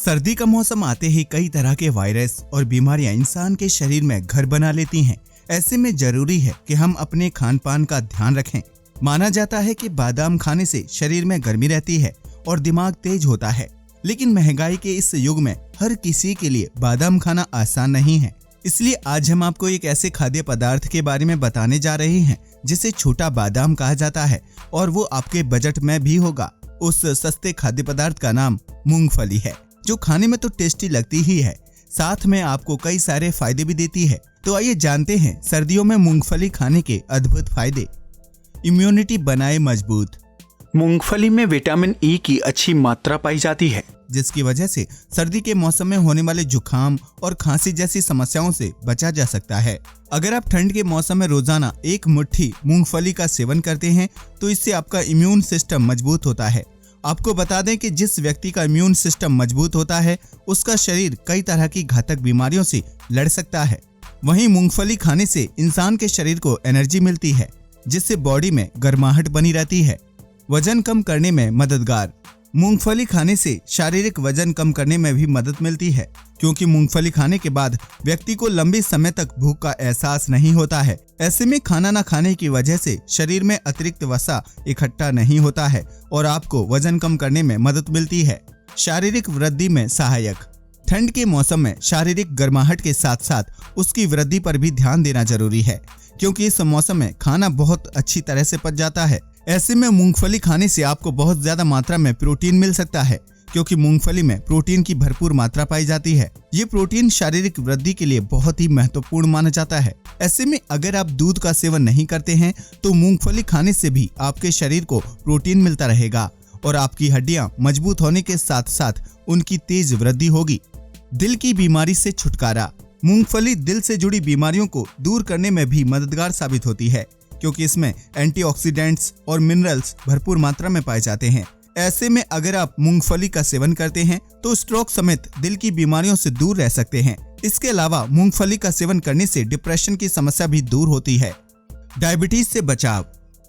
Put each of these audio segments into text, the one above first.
सर्दी का मौसम आते ही कई तरह के वायरस और बीमारियां इंसान के शरीर में घर बना लेती हैं। ऐसे में जरूरी है कि हम अपने खान पान का ध्यान रखें। माना जाता है कि बादाम खाने से शरीर में गर्मी रहती है और दिमाग तेज होता है, लेकिन महंगाई के इस युग में हर किसी के लिए बादाम खाना आसान नहीं है। इसलिए आज हम आपको एक ऐसे खाद्य पदार्थ के बारे में बताने जा रहे हैं जिसे छोटा बादाम कहा जाता है और वो आपके बजट में भी होगा। उस सस्ते खाद्य पदार्थ का नाम मूंगफली है, जो खाने में तो टेस्टी लगती ही है, साथ में आपको कई सारे फायदे भी देती है। तो आइए जानते हैं सर्दियों में मूंगफली खाने के अद्भुत फायदे। इम्यूनिटी बनाए मजबूत। मूंगफली में विटामिन ई की अच्छी मात्रा पाई जाती है, जिसकी वजह से सर्दी के मौसम में होने वाले जुकाम और खांसी जैसी समस्याओं से बचा जा सकता है। अगर आप ठंड के मौसम में रोजाना एक मुट्ठी मूंगफली का सेवन करते हैं तो इससे आपका इम्यून सिस्टम मजबूत होता है। आपको बता दें कि जिस व्यक्ति का इम्यून सिस्टम मजबूत होता है उसका शरीर कई तरह की घातक बीमारियों से लड़ सकता है। वहीं मूंगफली खाने से इंसान के शरीर को एनर्जी मिलती है, जिससे बॉडी में गर्माहट बनी रहती है। वजन कम करने में मददगार। मूंगफली खाने से शारीरिक वजन कम करने में भी मदद मिलती है, क्योंकि मूंगफली खाने के बाद व्यक्ति को लंबे समय तक भूख का एहसास नहीं होता है। ऐसे में खाना न खाने की वजह से शरीर में अतिरिक्त वसा इकट्ठा नहीं होता है और आपको वजन कम करने में मदद मिलती है। शारीरिक वृद्धि में सहायक। ठंड के मौसम में शारीरिक गर्माहट के साथ साथ उसकी वृद्धि पर भी ध्यान देना जरूरी है, क्योंकि इस मौसम में खाना बहुत अच्छी तरह से पच जाता है। ऐसे में मूंगफली खाने से आपको बहुत ज्यादा मात्रा में प्रोटीन मिल सकता है, क्योंकि मूंगफली में प्रोटीन की भरपूर मात्रा पाई जाती है। ये प्रोटीन शारीरिक वृद्धि के लिए बहुत ही महत्वपूर्ण माना जाता है। ऐसे में अगर आप दूध का सेवन नहीं करते हैं तो मूंगफली खाने से भी आपके शरीर को प्रोटीन मिलता रहेगा और आपकी हड्डियां मजबूत होने के साथ साथ उनकी तेज वृद्धि होगी। दिल की बीमारी से छुटकारा। मूंगफली दिल से जुड़ी बीमारियों को दूर करने में भी मददगार साबित होती है, क्योंकि इसमें एंटीऑक्सीडेंट्स और मिनरल्स भरपूर मात्रा में पाए जाते हैं। ऐसे में अगर आप मूंगफली का सेवन करते हैं तो स्ट्रोक समेत दिल की बीमारियों से दूर रह सकते हैं। इसके अलावा मूंगफली का सेवन करने से डिप्रेशन की समस्या भी दूर होती है। डायबिटीज से बचाव।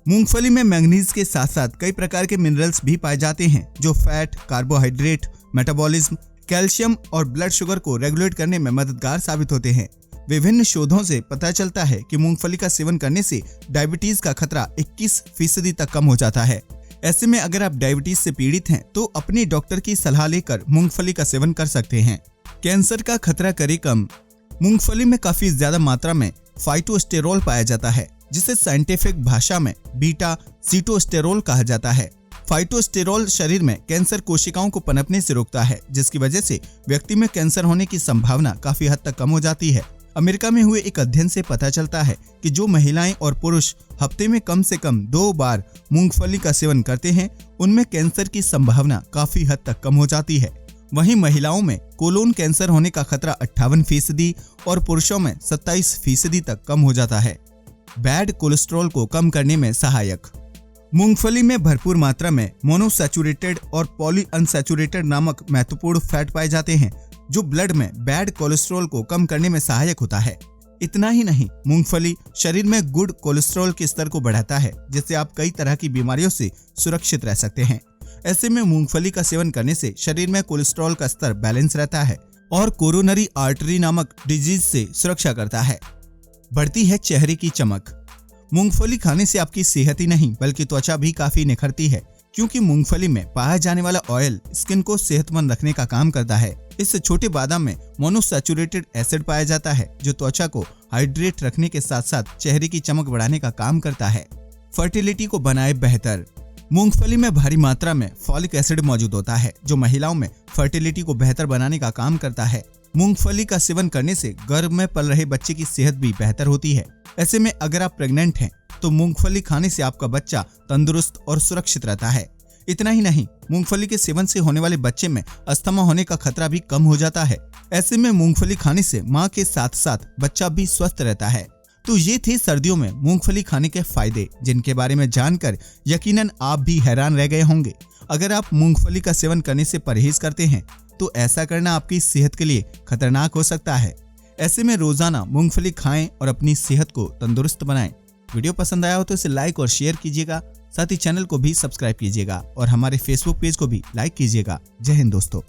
मूंगफली में मैंगनीज के साथ साथ कई प्रकार के मिनरल्स भी पाए जाते हैं, जो फैट, कार्बोहाइड्रेट, मेटाबॉलिज्म, कैल्शियम और ब्लड शुगर को रेगुलेट करने में मददगार साबित होते हैं। विभिन्न शोधों से पता चलता है कि मूंगफली का सेवन करने से डायबिटीज का खतरा 21% तक कम हो जाता है। ऐसे में अगर आप डायबिटीज से पीड़ित हैं तो अपने डॉक्टर की सलाह लेकर मूंगफली का सेवन कर सकते हैं। कैंसर का खतरा करे कम। मूंगफली में काफी ज्यादा मात्रा में फाइटोस्टेरोल पाया जाता है, जिसे साइंटिफिक भाषा में बीटा सीटोस्टेरोल कहा जाता है। फाइटोस्टेरोल शरीर में कैंसर कोशिकाओं को पनपने से रोकता है, जिसकी वजह से व्यक्ति में कैंसर होने की संभावना काफी हद तक कम हो जाती है। अमेरिका में हुए एक अध्ययन से पता चलता है कि जो महिलाएं और पुरुष हफ्ते में कम से कम 2 बार मूंगफली का सेवन करते हैं, उनमें कैंसर की संभावना काफी हद तक कम हो जाती है। वहीं महिलाओं में कोलोन कैंसर होने का खतरा 58% और पुरुषों में 27% तक कम हो जाता है। बैड कोलेस्ट्रॉल को कम करने में सहायक। मूंगफली में भरपूर मात्रा में मोनोसैचुरेटेड और पॉलीअनसैचुरेटेड नामक महत्वपूर्ण फैट पाए जाते हैं, जो ब्लड में बैड कोलेस्ट्रॉल को कम करने में सहायक होता है। इतना ही नहीं, मूंगफली शरीर में गुड कोलेस्ट्रॉल के स्तर को बढ़ाता है, जिससे आप कई तरह की बीमारियों से सुरक्षित रह सकते हैं। ऐसे में मूंगफली का सेवन करने से शरीर में कोलेस्ट्रॉल का स्तर बैलेंस रहता है और कोरोनरी आर्टरी नामक डिजीज से सुरक्षा करता है। बढ़ती है चेहरे की चमक। मूंगफली खाने से आपकी सेहत ही नहीं बल्कि त्वचा भी काफी निखरती है, क्योंकि मूंगफली में पाया जाने वाला ऑयल स्किन को सेहतमंद रखने का काम करता है। इस छोटे बादाम में मोनोसैचुरेटेड एसिड पाया जाता है, जो त्वचा को हाइड्रेट रखने के साथ साथ चेहरे की चमक बढ़ाने का काम करता है। फर्टिलिटी को बनाए बेहतर। मूंगफली में भारी मात्रा में फॉलिक एसिड मौजूद होता है, जो महिलाओं में फर्टिलिटी को बेहतर बनाने का काम करता है। मूंगफली का सेवन करने से गर्भ में पल रहे बच्चे की सेहत भी बेहतर होती है। ऐसे में अगर आप प्रेग्नेंट हैं तो मूंगफली खाने से आपका बच्चा तंदुरुस्त और सुरक्षित रहता है। इतना ही नहीं, मूंगफली के सेवन से होने वाले बच्चे में अस्थमा होने का खतरा भी कम हो जाता है। ऐसे में मूंगफली खाने से माँ के साथ साथ बच्चा भी स्वस्थ रहता है। तो ये थे सर्दियों में मूंगफली खाने के फायदे, जिनके बारे में जानकर यकीनन आप भी हैरान रह गए होंगे। अगर आप मूंगफली का सेवन करने से परहेज करते हैं तो ऐसा करना आपकी सेहत के लिए खतरनाक हो सकता है। ऐसे में रोजाना मूंगफली खाएं और अपनी सेहत को तंदुरुस्त बनाएं। वीडियो पसंद आया हो तो इसे लाइक और शेयर कीजिएगा, साथ ही चैनल को भी सब्सक्राइब कीजिएगा और हमारे फेसबुक पेज को भी लाइक कीजिएगा। जय हिंद दोस्तों।